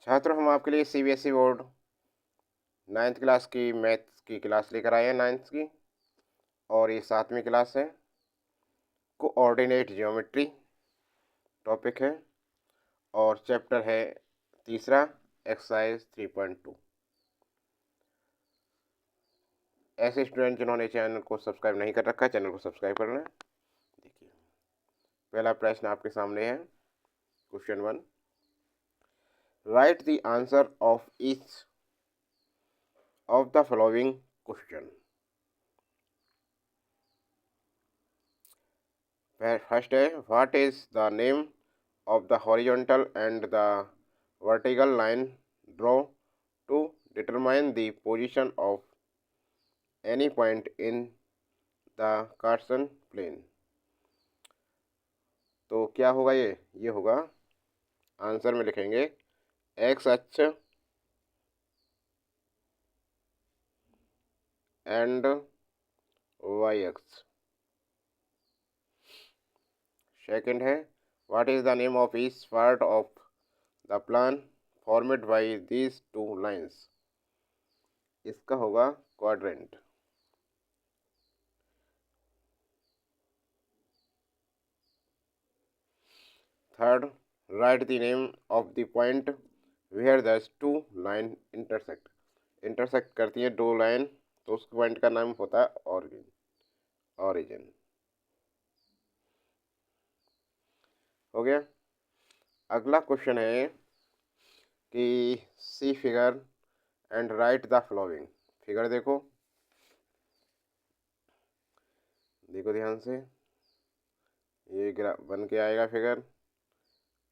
छात्रों, हम आपके लिए सीबीएसई बोर्ड 9th क्लास की मैथ्स की क्लास लेकर आए हैं 9th की, और ये 7वीं क्लास है। कोऑर्डिनेट ज्योमेट्री टॉपिक है और चैप्टर है तीसरा, एक्सरसाइज 3.2। ऐसे स्टूडेंट जिन्होंने चैनल को सब्सक्राइब नहीं कर रखा है, चैनल को सब्सक्राइब कर लें। देखिए, पहला प्रश्न आपके सामने है। Question 1, write the answer of each of the following question. First है, what is the name of the horizontal and the vertical line draw to determine the position of any point in the Cartesian plane। तो क्या होगा ये होगा, answer में लिखेंगे X अक्ष and Y अक्ष। सेकंड है, what is the name of each part of the plan formed by these two lines. इसका होगा quadrant. Third, right the name of the point where the two line intersect. Intersect करती है दो line, तो उस point का नाम होता है ऑरिजिन। हो गया। अगला क्वेश्चन है कि see figure and write the following. Figure देखो ध्यान से, ये बन के आएगा फिगर,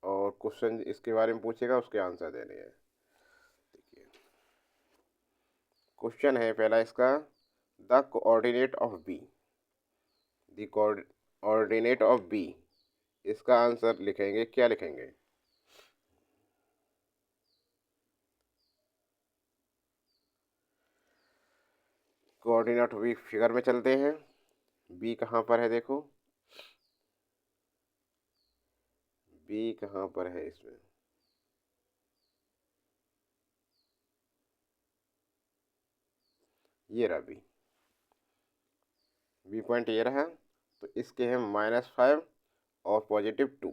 और क्वेश्चन इसके बारे में पूछेगा, उसके आंसर देने हैं। देखिए, क्वेश्चन है पहला इसका, the coordinate of B. The coordinate of B, इसका आंसर लिखेंगे, क्या लिखेंगे? कोऑर्डिनेट बी फिगर में चलते हैं। बी कहाँ पर है देखो, बी कहाँ पर है इसमें? ये रहा बी। बी पॉइंट ये रहा, तो इसके हैं -5 और +2।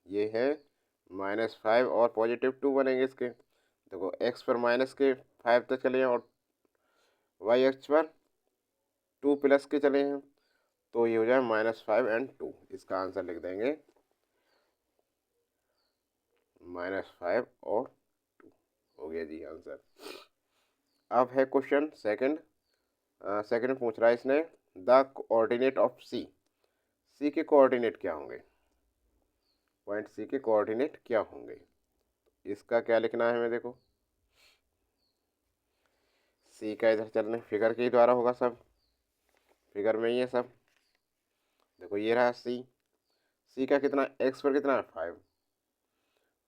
ये है -5 और +2 बनेंगे इसके। देखो, एक्स पर माइनस के 5 तक चले हैं और वाई एक्स पर 2 प्लस के चले हैं, तो ये हो जाए -5 एंड 2। इसका आंसर लिख देंगे -5 और 2। हो गया जी आंसर। अब है क्वेश्चन सेकंड। सेकंड पूछ रहा है इसने, द कोऑर्डिनेट ऑफ सी। सी के कोऑर्डिनेट क्या होंगे? पॉइंट सी के कोऑर्डिनेट क्या होंगे? इसका क्या लिखना है हमें? देखो, सी का इधर चलने फिगर के ही द्वारा होगा, सब फिगर में ही है सब। देखो, ये रहा सी। सी का कितना, एक्स पर कितना है 5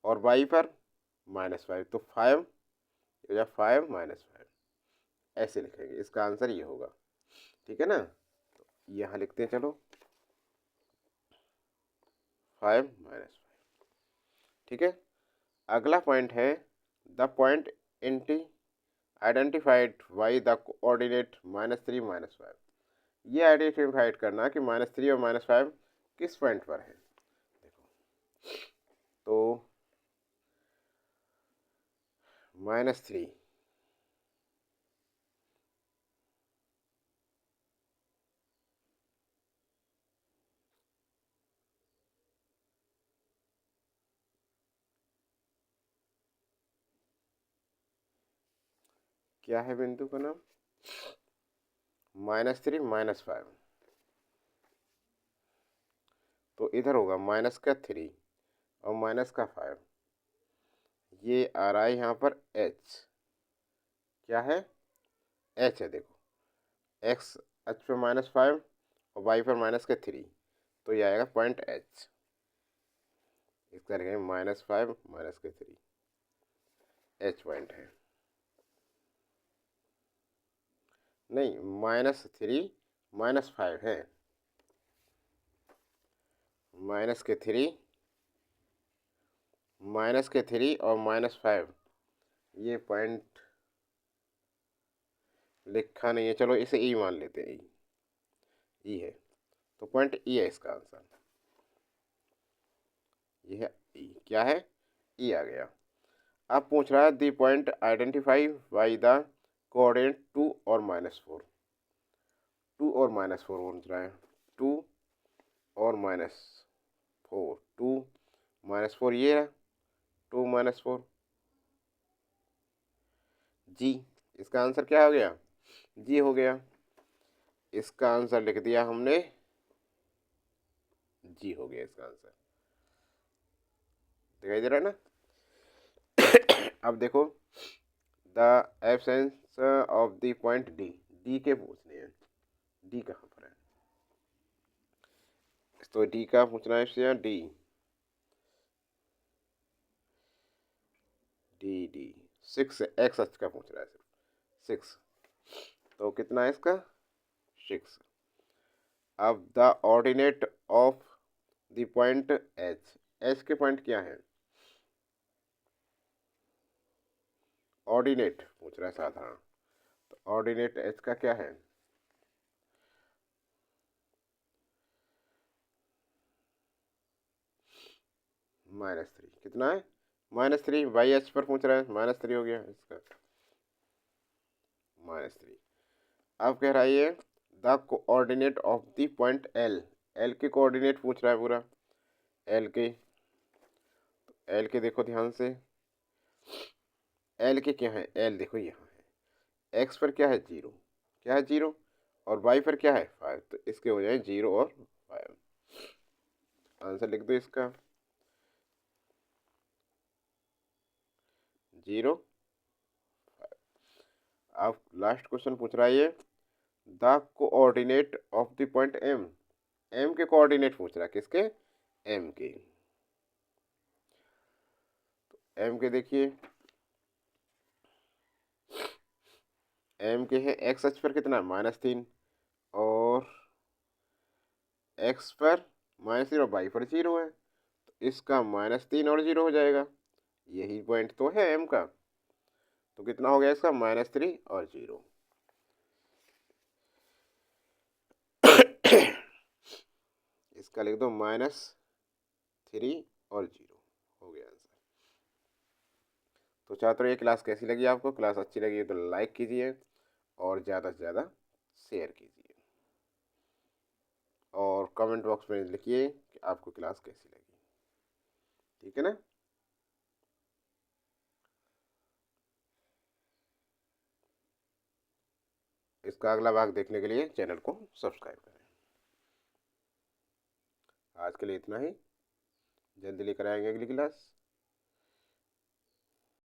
और वाई पर -5, तो 5 या 5 -5 ऐसे लिखेंगे। इसका आंसर ये होगा। ठीक है ना, तो यहाँ लिखते हैं, चलो 5 -5। ठीक है। अगला पॉइंट है, द पॉइंट इंटी आइडेंटिफाइड बाई द कोऑर्डिनेट -3 -5। ये आइडेंटिफाइड करना कि -3 और -5 किस पॉइंट पर है। देखो, तो -3 क्या है बिंदु का नाम? -3 -5, तो इधर होगा माइनस का 3 और माइनस का 5। ये आ रहा है यहाँ पर एच। क्या है? एच है। देखो, एक्स एच पर -5 और वाई पर -3, तो ये आएगा पॉइंट एच। इसका लिखेंगे -5 -3, एच पॉइंट है। नहीं, -3 -5 है। -3 और -5 ये पॉइंट लिखा नहीं है, चलो इसे ई मान लेते हैं। ई है तो पॉइंट ई है इसका आंसर। ये है ई, क्या है, ई आ गया। अब पूछ रहा है the point identify by the coordinate 2 और -4। 2 और -4 पूछ रहा है। 2 और -4, 2 -4 ये है, 2 -4 जी। इसका आंसर क्या हो गया, जी हो गया। इसका आंसर लिख दिया हमने, जी हो गया इसका आंसर। दिखाई दे रहा है ना। अब देखो the absence of the point D, D के पूछने हैं। डी कहाँ पर है, तो डी का पूछना है इससे। डी डी डी 6 एक्स अक्ष का पूछ रहा है सिर्फ 6, तो कितना है इसका 6। अब the ordinate of the point H, H के पॉइंट क्या है, ऑर्डिनेट पूछ रहा है साधारण, तो ऑर्डिनेट एच का क्या है, -3। कितना है, -3 बाई एच पर पूछ रहा है, -3 हो गया इसका, -3। अब कह रहा है ये the coordinate of the point L, L के कोऑर्डिनेट पूछ रहा है पूरा। एल के, एल के देखो ध्यान से, एल के क्या है, एल देखो यहाँ है, एक्स पर क्या है 0, क्या है 0, और वाई पर क्या है 5, तो इसके हो जाए 0 और 5। आंसर लिख दो इसका 0 5। अब लास्ट क्वेश्चन पूछ रहा है ये the coordinate of the point M, M के कोऑर्डिनेट पूछ रहा है, किसके, एम के। एम के देखिए, एम के है एक्स अक्ष पर कितना -3, और एक्स पर -3 और वाई पर 0 है, तो इसका -3 और 0 हो जाएगा। यही पॉइंट तो है एम का, तो कितना हो गया इसका -3 और 0। इसका लिख दो -3 और 0 हो गया आंसर। तो छात्रों ये क्लास कैसी लगी आपको, क्लास अच्छी लगी तो लाइक कीजिए और ज़्यादा से ज़्यादा शेयर कीजिए, और कमेंट बॉक्स में लिखिए कि आपको क्लास कैसी लगी, ठीक है ना। इसका अगला भाग देखने के लिए चैनल को सब्सक्राइब करें। आज के लिए इतना ही, जल्दी लेकर आएंगे अगली क्लास।